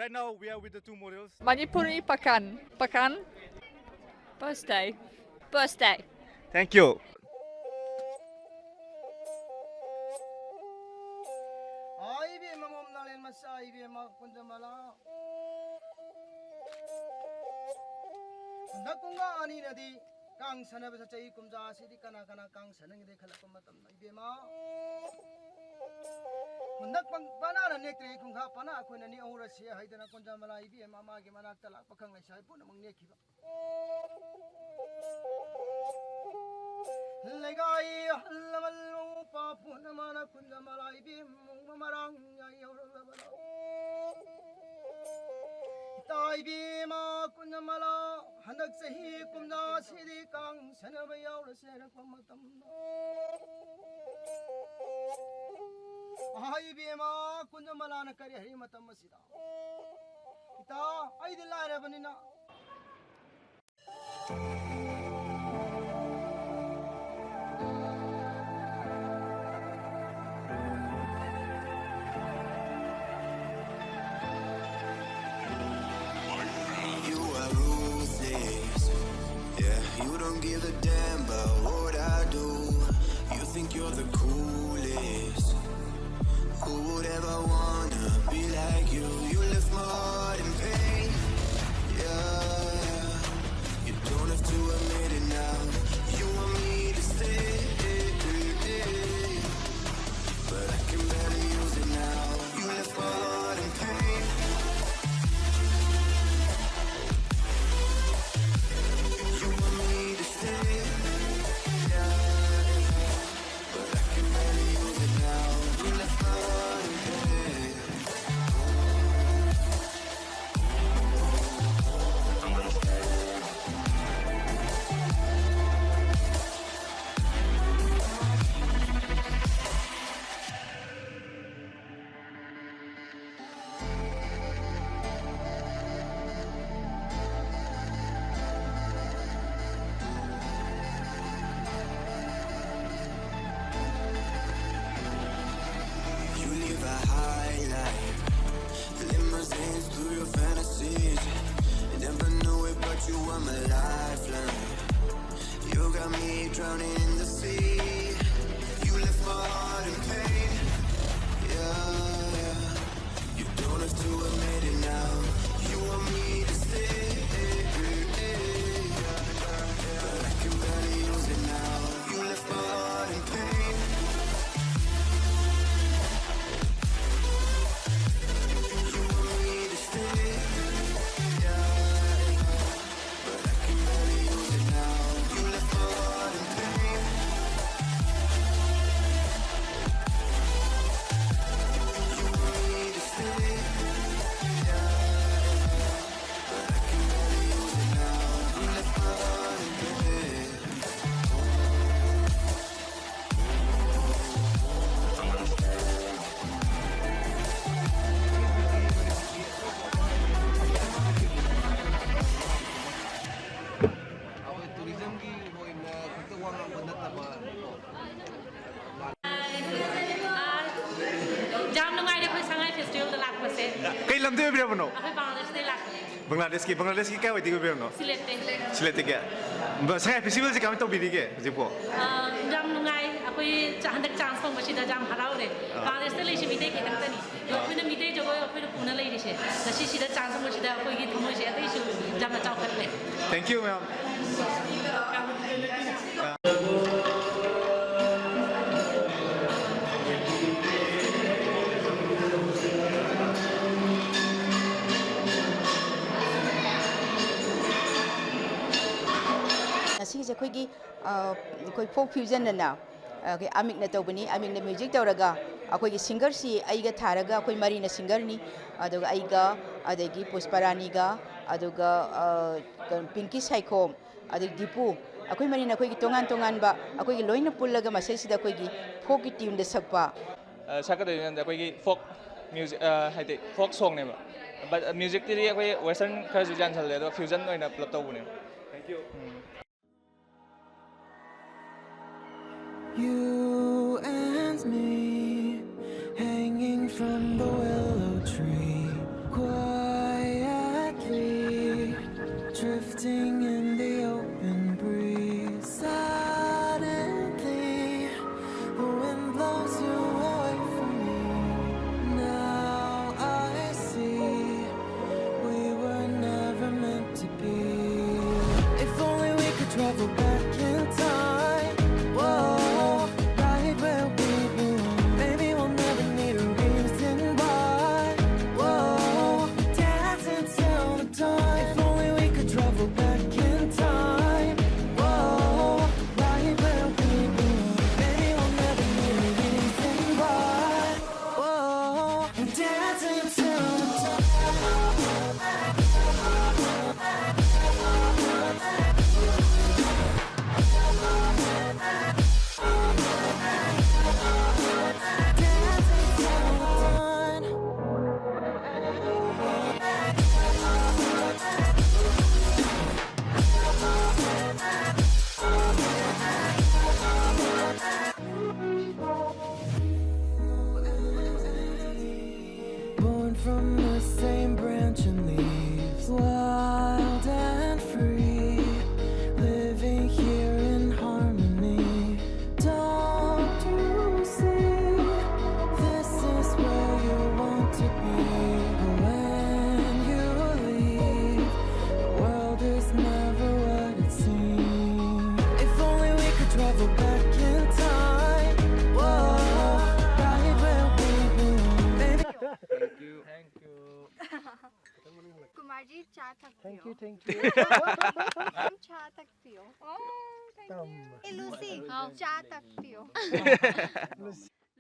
Right now we are with the two models. Manipuri Pakan. Pakan. Birthday. Birthday. Thank you. Kang sana basa cai kumja sidi kana kang sana ngide khala pamatam ibema kundak pang pana na nektre kungha pana akoina ni aura se haidana kunja mala ibema ma ge manak tala pakhang lai sai puna mang nekhiba legai halamal pa puna mana kunja mala ibema marang ya aura bala taibema kunja mala handak sahi kumja sidi kang sana ba yaura se rak pamatam ai bema kunja mala na kari hari matam masida ita ai dilare banina You don't give a damn about what I do. You think you're the coolest. Who would ever wanna be like you? You left my heart in pain. Yeah, you don't have to admit it now. You want me to stay, but I can barely use it now. You left my heart in pain. You are my lifeline. You got me drowning in the sea. You left my heart in pain. Yeah, you don't have to admit it now. You want me to stay, but I can barely use it now. You left my heart in pain. You want me to stay. Kay lam de bira bano. Bangladesh ki kya hoiti ko bira no. Silete kya. Ba sangai festival se kam to biri ke jipo. Jam nungai akoi handak chance pang masida jam harau re. Bangladesh te leisi mite ki taktani. Yo apina mite jogo apina puna lei rise. Nasi sida chance masida akoi ki thumoi se atai su jam na chau khatle. Thank you ma'am. Asize khoigi khoi folk fusion na ke amik na tobani amik na music tawraga akhoi singer si aiga tharaga akhoi mari na singer ni aduga aiga adagi pusparani ga aduga pinky saiko adagi dipu akhoi mari na khoi tongan tongan ba akhoi loina pullaga masai sida khoi folk tune da sakpa sakadoi na khoi folk music haide folk song ne ba but music ti khoi western kha ju jan chal le do fusion oina plot tawune. Thank you. You and me hanging from the willow tree. Kumar ji चा थकती हो thank you हम चा थकती हो ए Lucy चा थकती हो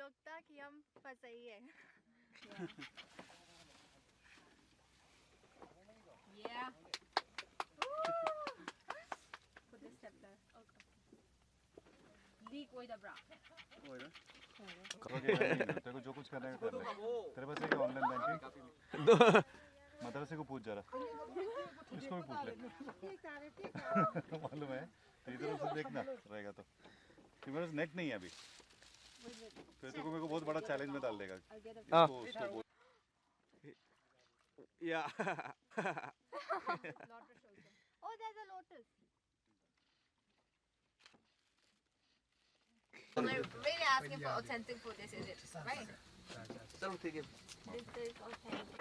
लगता कि हम फंसे ही है Yeah. Put this step there. Okay. Leak with the bra. तेरे को जो कुछ करना है कर ले तेरे पास एक ऑनलाइन बैंकिंग मदरसे को पूछ जरा इसको भी पूछ ले मालूम है तो इधर उसे देखना रहेगा तो कि मेरे पास नेट नहीं है अभी फिर तो मेरे को बहुत बड़ा चैलेंज में डाल देगा इसको Yeah. Oh, there's a lotus. They're really asking for authentic food. This is it, right? चलो ठीक है This is authentic.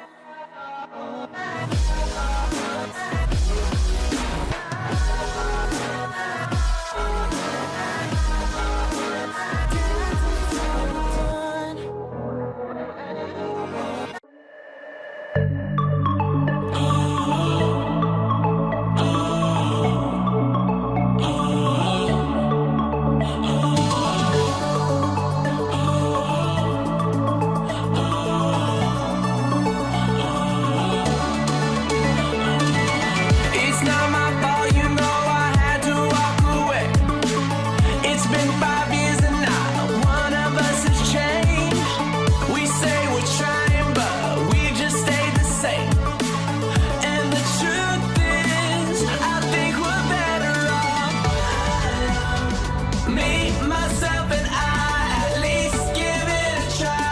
It's not my fault, you know I had to walk away. It's been 5 years and not one of us has changed. We say we're trying, but we just stay the same. And the truth is, I think we're better off. Me, myself, and I, at least give it a try.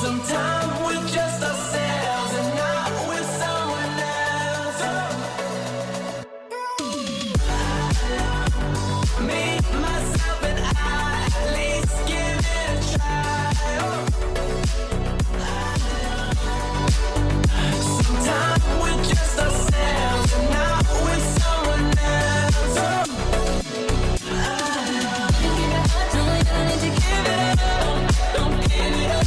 Sometimes we're just ourselves and not with someone else. Me, myself, and I, at least give it a try. Sometimes we're just ourselves and not with someone else. Don't give it up.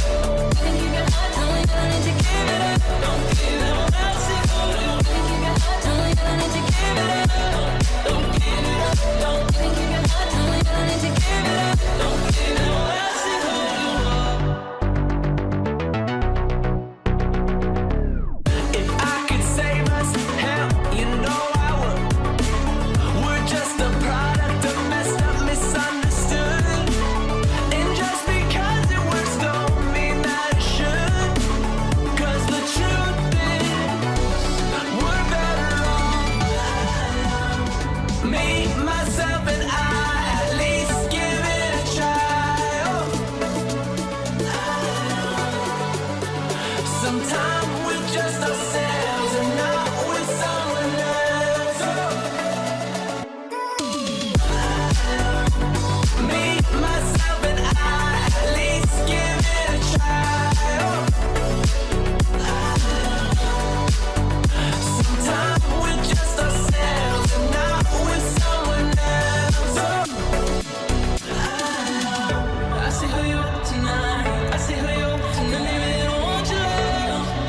If I could save us, hell, you know I would. We're just a product of messed up, misunderstood. And just because it works don't mean that it should. 'Cause the truth is, we're better off. Me, myself, and I, at least give it a try. Sometimes we're just ourselves and not with someone else. Me, myself, and I, at least give it a try. Sometimes we're just ourselves and not with someone else. I see who you are tonight. I see who you are tonight. Baby, they don't want your love.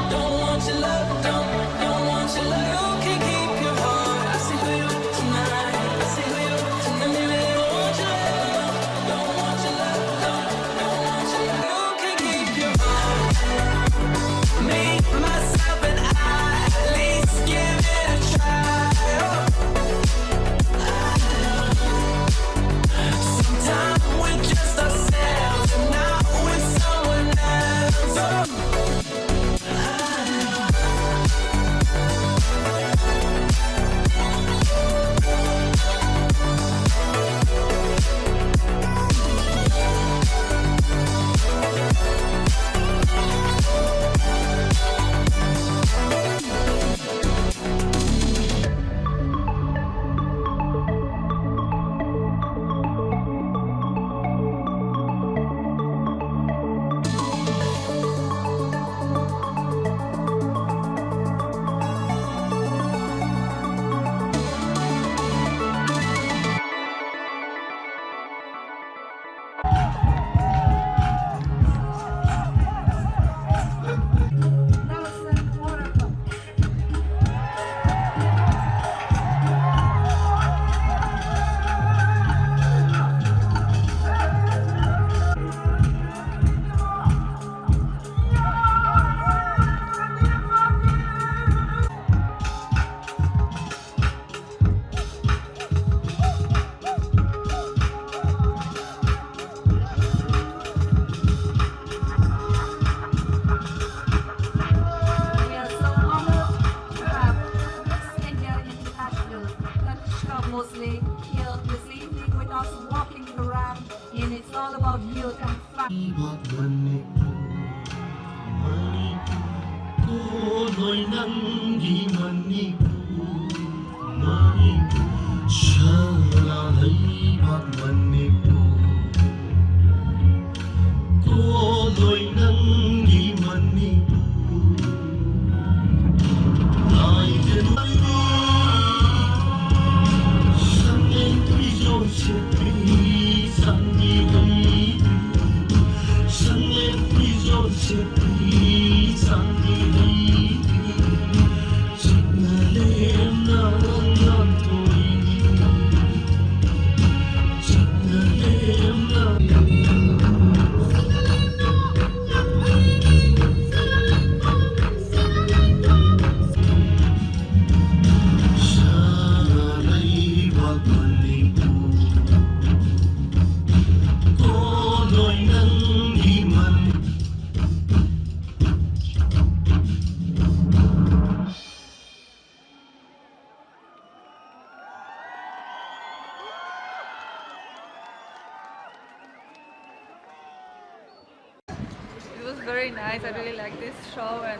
It was very nice. I really like this show and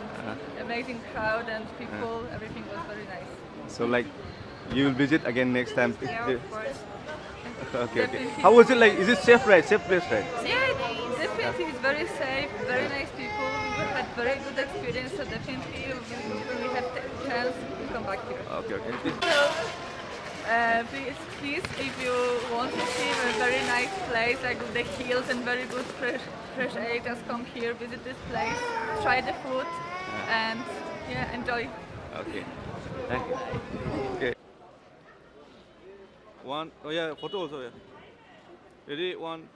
amazing crowd and people. Everything was very nice. So like, you will visit again next time. Yeah, of course. Okay, okay. How was it like? Is it safe, right? Safe place, right? Yeah, definitely it's very safe. Very nice people. We had very good experience. So definitely, when we have the chance, we come back here. Okay, okay. So, please, if you want to see a very nice place like the hills and very good fresh air, just come here, visit this place, try the food, and yeah, enjoy. Okay. Thank you. Okay. One. Oh yeah, photo also. Yeah. Ready? One.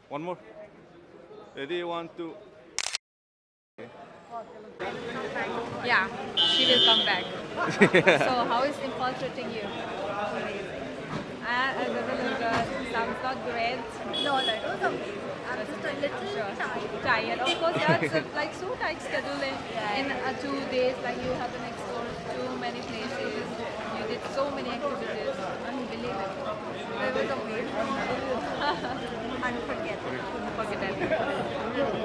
One more. Ready? 1, 2. Yeah, she will come back. So how is Imphal treating you? Sounds not great. No, it was amazing. I'm just a little Tired. Of course, yeah, it's like so tight schedule in 2 days. Like you have to explore too many places. You did so many activities. Unbelievable. It was amazing. Unforgettable. Unforgettable.